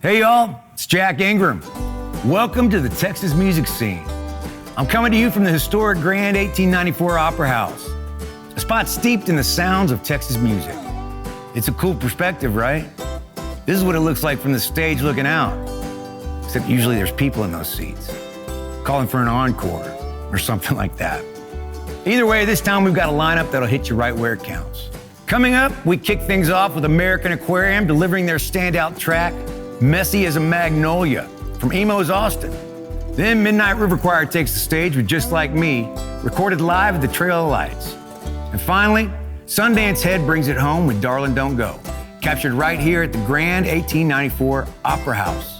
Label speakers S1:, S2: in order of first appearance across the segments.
S1: Hey y'all, it's Jack Ingram. Welcome to the Texas music scene. I'm coming to you from the historic Grand 1894 Opera House, a spot steeped in the sounds of Texas music. It's a cool perspective, right? This is what it looks like from the stage looking out, except usually there's people in those seats, calling for an encore or something like that. Either way, this time we've got a lineup that'll hit you right where it counts. Coming up, we kick things off with American Aquarium delivering their standout track, Messy as a Magnolia, from Emo's Austin. Then Midnight River Choir takes the stage with Just Like Me, recorded live at the Trail of Lights. And finally, Sundance Head brings it home with Darlin Don't Go, captured right here at the Grand 1894 Opera House.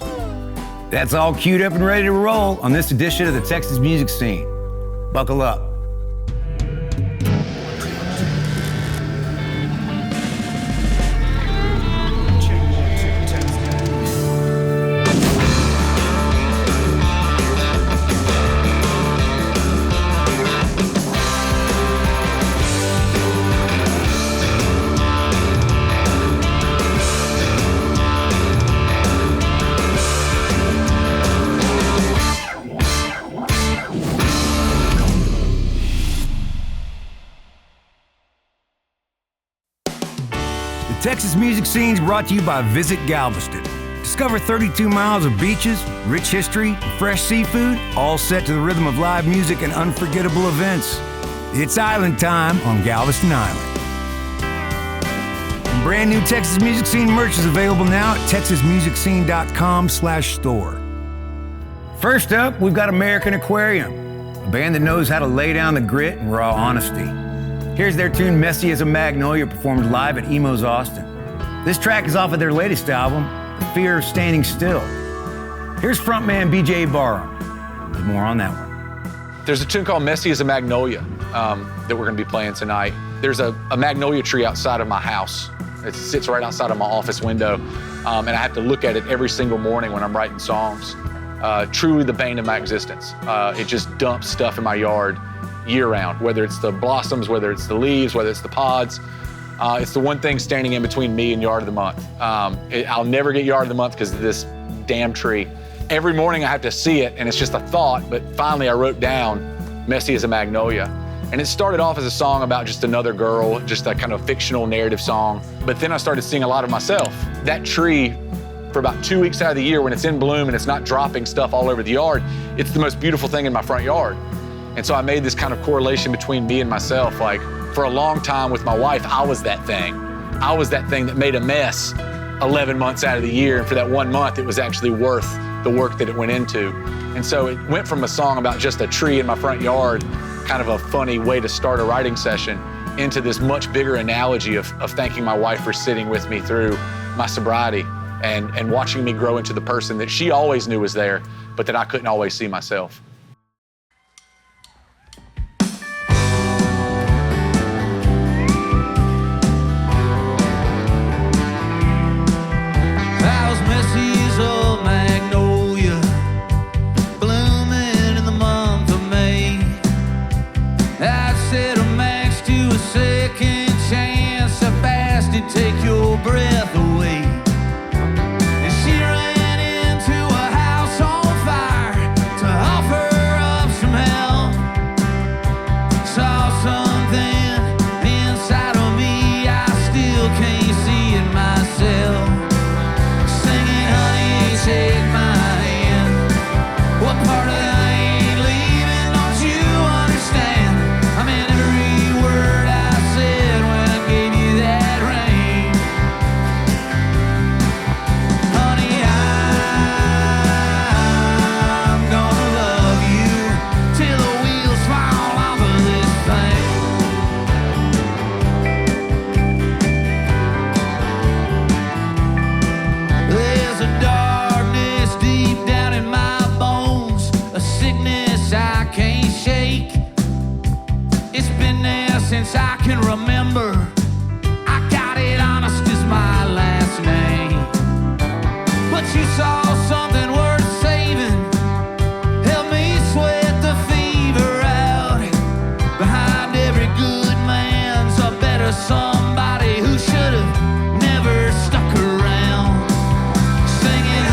S1: That's all queued up and ready to roll on this edition of the Texas music scene. Buckle up. Texas music scene's brought to you by Visit Galveston. Discover 32 miles of beaches, rich history, and fresh seafood, all set to the rhythm of live music and unforgettable events. It's island time on Galveston Island. And brand new Texas music scene merch is available now at texasmusicscene.com/store. First up, we've got American Aquarium, a band that knows how to lay down the grit and raw honesty. Here's their tune, Messy as a Magnolia, performed live at Emo's Austin. This track is off of their latest album, The Fear of Standing Still. Here's frontman BJ Barham with more on that one.
S2: There's a tune called Messy as a Magnolia that we're gonna be playing tonight. There's a magnolia tree outside of my house. It sits right outside of my office window, and I have to look at it every single morning when I'm writing songs. Truly the bane of my existence. It just dumps stuff in my yard year-round, whether it's the blossoms, whether it's the leaves, whether it's the pods. It's the one thing standing in between me and Yard of the Month. I'll never get Yard of the Month because of this damn tree. Every morning I have to see it, and it's just a thought, but finally I wrote down Messy as a Magnolia. And it started off as a song about just another girl, just a kind of fictional narrative song. But then I started seeing a lot of myself. That tree, for about 2 weeks out of the year, when it's in bloom and it's not dropping stuff all over the yard, it's the most beautiful thing in my front yard. And so I made this kind of correlation between me and myself. Like, for a long time with my wife, I was that thing. I was that thing that made a mess 11 months out of the year. And for that 1 month, it was actually worth the work that it went into. And so it went from a song about just a tree in my front yard, kind of a funny way to start a writing session, into this much bigger analogy of thanking my wife for sitting with me through my sobriety and watching me grow into the person that she always knew was there, but that I couldn't always see myself.
S3: Take your breath away. And she ran into a house on fire to offer up some help. Saw something inside of me I still can't see it myself. Singing, honey, take my hand. What part of I ain't leaving, don't you understand? I mean every word I said when I gave you that ring. Since I can remember, I got it, honest is my last name. But you saw something worth saving, help me sweat the fever out. Behind every good man's a better somebody who should have never stuck around. Singing,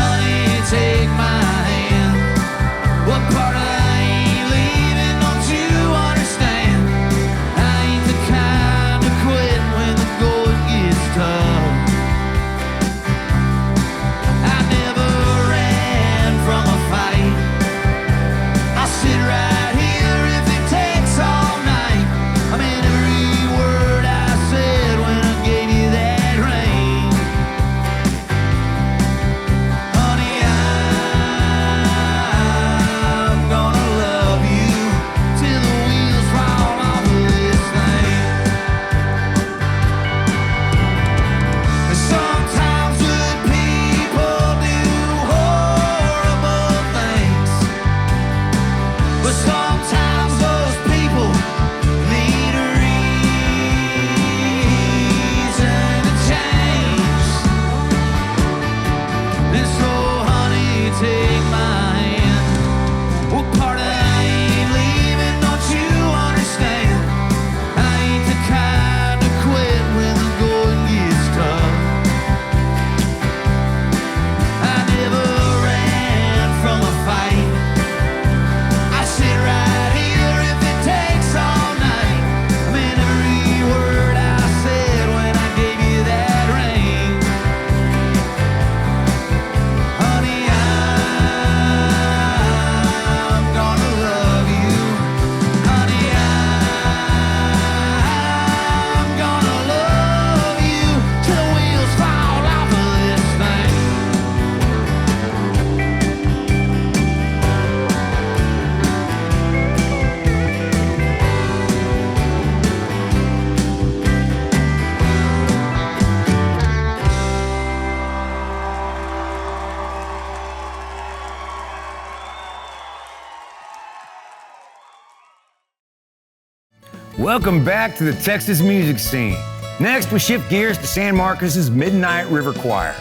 S1: Welcome back to the Texas music scene. Next, we shift gears to San Marcos's Midnight River Choir.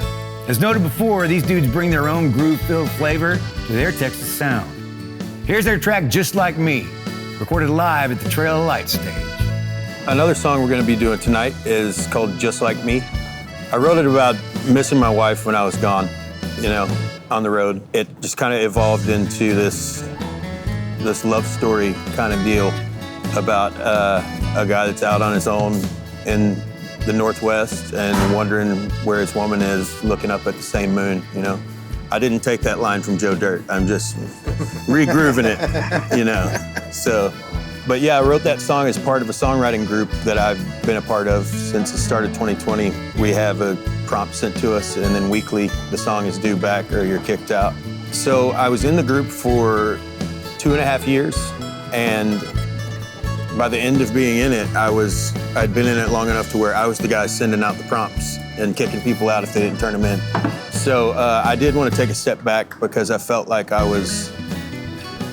S1: As noted before, these dudes bring their own groove-filled flavor to their Texas sound. Here's their track, Just Like Me, recorded live at the Trail of Light stage.
S4: Another song we're gonna be doing tonight is called Just Like Me. I wrote it about missing my wife when I was gone, you know, on the road. It just kind of evolved into this love story kind of deal about a guy that's out on his own in the Northwest and wondering where his woman is, looking up at the same moon, you know. I didn't take that line from Joe Dirt. I'm just re-grooving it, you know. So, but yeah, I wrote that song as part of a songwriting group that I've been a part of since the start of 2020. We have a prompt sent to us, and then weekly the song is due back or you're kicked out. So I was in the group for 2.5 years, and by the end of being in it, I'd been in it long enough to where I was the guy sending out the prompts and kicking people out if they didn't turn them in. So I did want to take a step back because I felt like I was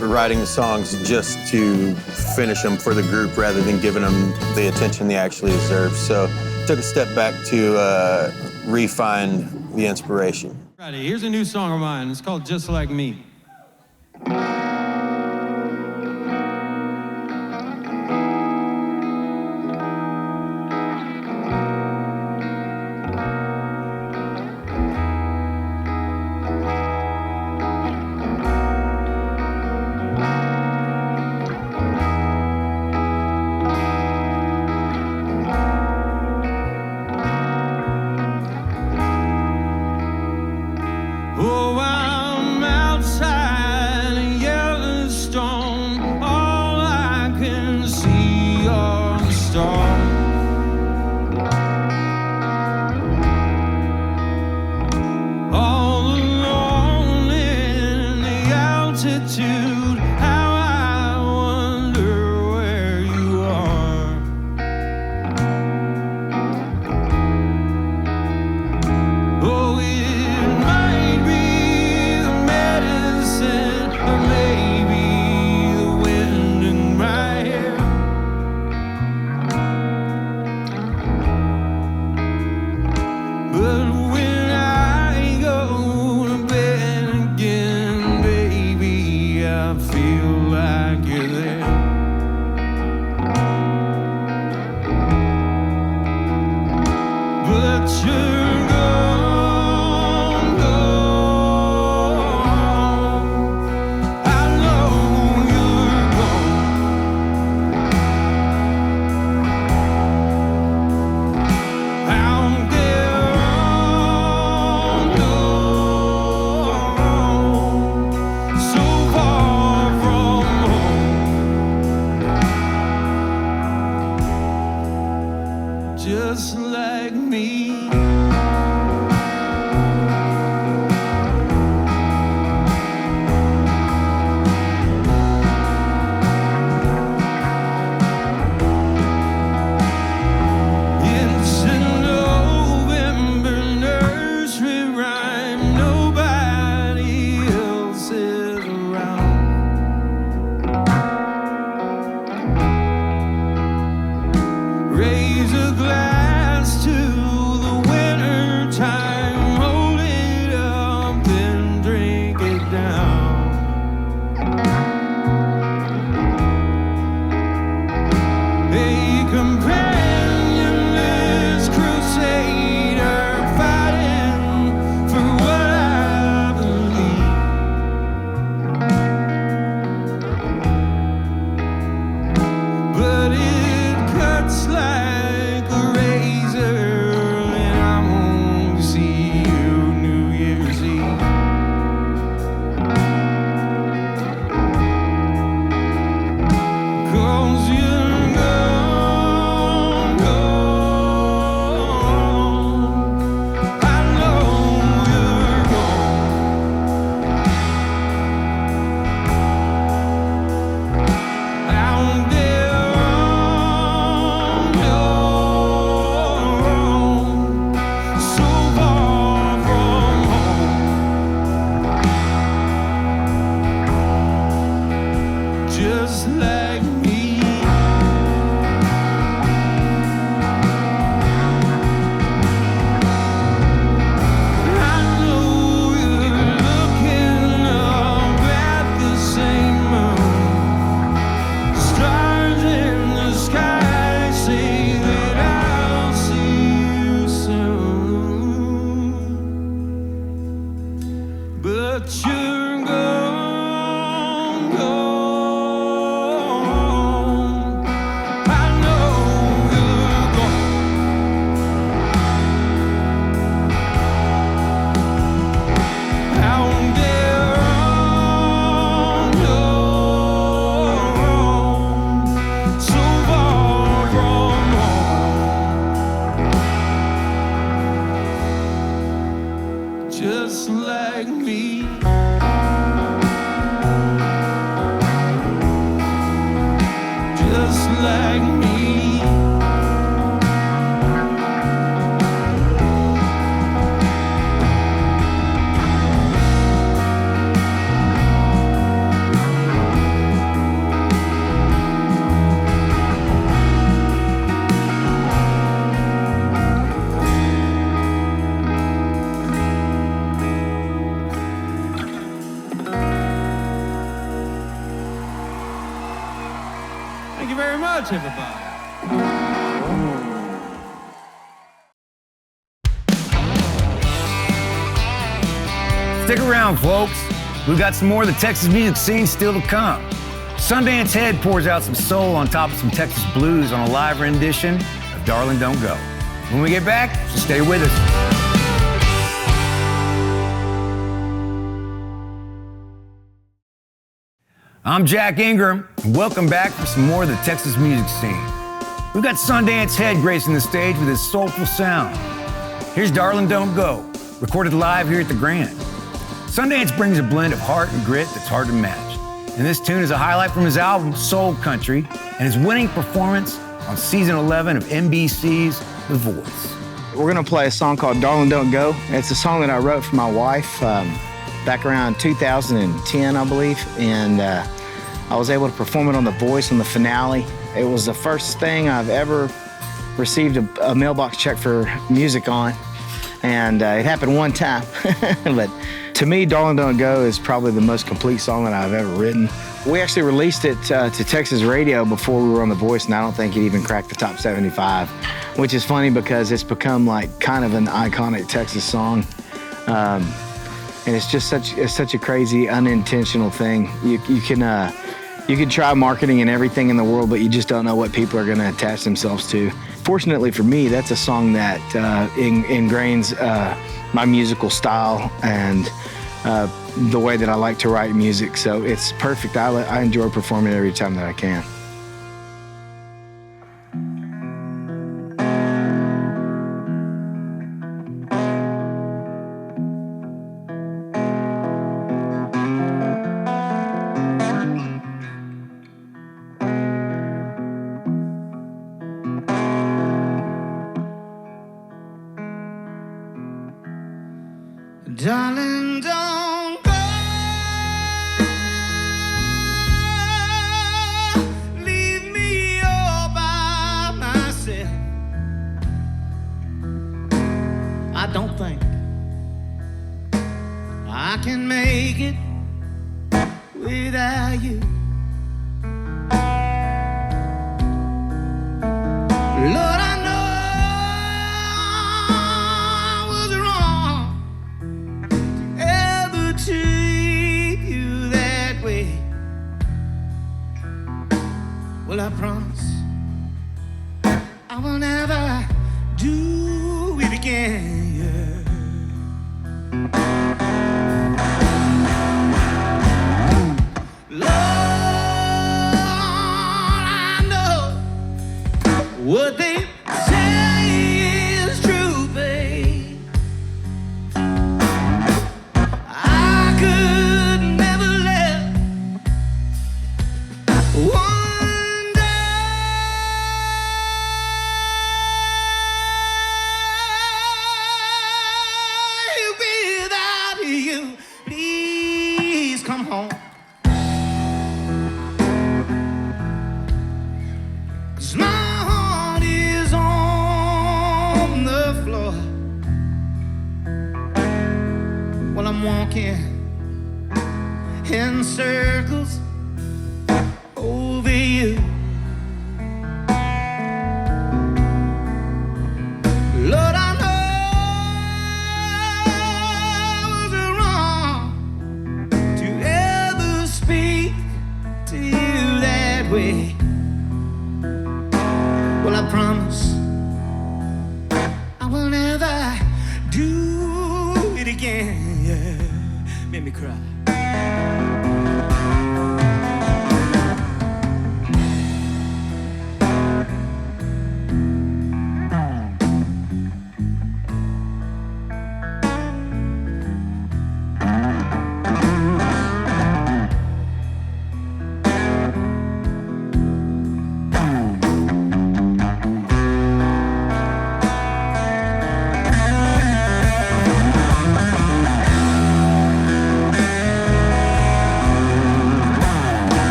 S4: writing the songs just to finish them for the group rather than giving them the attention they actually deserve. So took a step back to refine the inspiration.
S5: Friday, here's a new song of mine. It's called Just Like Me.
S3: Oh, I'm outside in Yellowstone. All I can see are the stars. All alone in the altitude. How I wonder where you are. Oh, it might be the medicine, or maybe the wind in my hair. But when I go to bed again, baby, I
S5: but you're gone, gone. I know you're gone. I won't dare on your own, so far from home, just like me. Just like me. Thank you very much, everybody.
S1: Stick around, folks. We've got some more of the Texas music scene still to come. Sundance Head pours out some soul on top of some Texas blues on a live rendition of Darlin Don't Go. When we get back, just stay with us. I'm Jack Ingram, and welcome back for some more of the Texas music scene. We've got Sundance Head gracing the stage with his soulful sound. Here's Darlin Don't Go, recorded live here at the Grand. Sundance brings a blend of heart and grit that's hard to match. And this tune is a highlight from his album, Soul Country, and his winning performance on season 11 of NBC's The Voice.
S6: We're gonna play a song called Darlin Don't Go. It's a song that I wrote for my wife back around 2010, I believe, and I was able to perform it on The Voice on the finale. It was the first thing I've ever received a mailbox check for music on, and it happened one time. But to me, Darlin Don't Go is probably the most complete song that I've ever written. We actually released it to Texas radio before we were on The Voice, and I don't think it even cracked the top 75, which is funny because it's become like kind of an iconic Texas song. And it's just such a crazy, unintentional thing. You can try marketing and everything in the world, but you just don't know what people are gonna attach themselves to. Fortunately for me, that's a song that ingrains my musical style and the way that I like to write music. So it's perfect. I enjoy performing every time that I can.
S3: Darling, don't go. Leave me all by myself. I don't think I can make it without you. Lord, I know I was wrong to ever treat you that way. Well, I promise I will never do it again. Lord, I know what they say is true, babe. I could never let one day without you. Please come home. 'Cause my heart is on the floor while I'm walking in circles over you. Lord, I know I was wrong way. Well, I promise I will never do it again. Yeah, made me cry.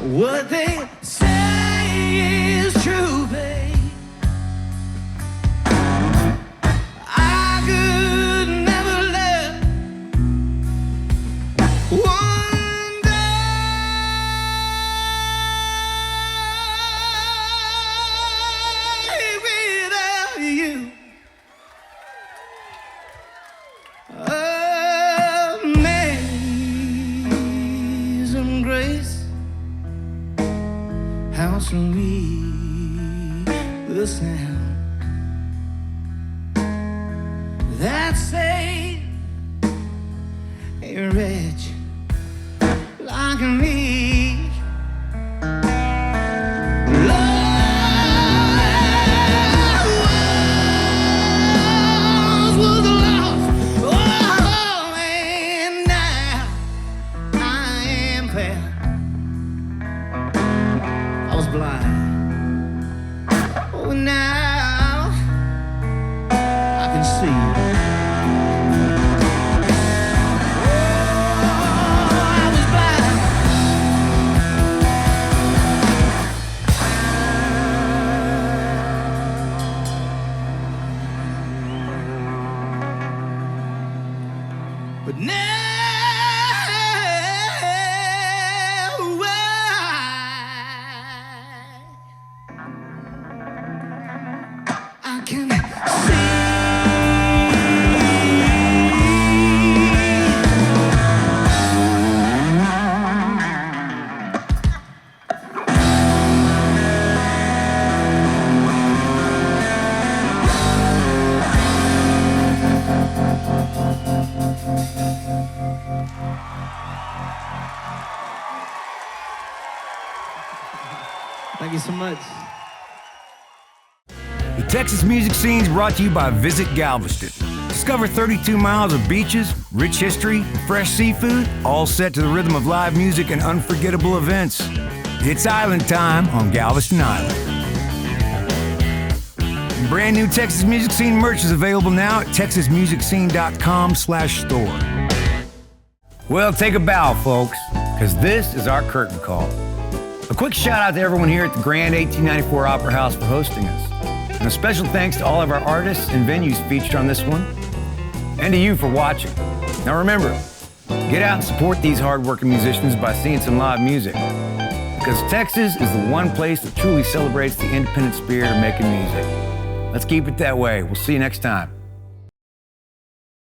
S3: What they say is true, babe. I could never let one day without you. Amazing grace. How sweet the sound that saved a wretch like me. Love was lost, oh, and now I am found. I was blind. Oh, now I can see. Oh, I was blind. But now I can see. Thank you so much.
S1: The Texas music scene is brought to you by Visit Galveston. Discover 32 miles of beaches, rich history, and fresh seafood, all set to the rhythm of live music and unforgettable events. It's island time on Galveston Island. And brand new Texas music scene merch is available now at texasmusicscene.com/store. Well, take a bow, folks, because this is our curtain call. A quick shout out to everyone here at the Grand 1894 Opera House for hosting us. And a special thanks to all of our artists and venues featured on this one, and to you for watching. Now remember, get out and support these hardworking musicians by seeing some live music, because Texas is the one place that truly celebrates the independent spirit of making music. Let's keep it that way. We'll see you next time.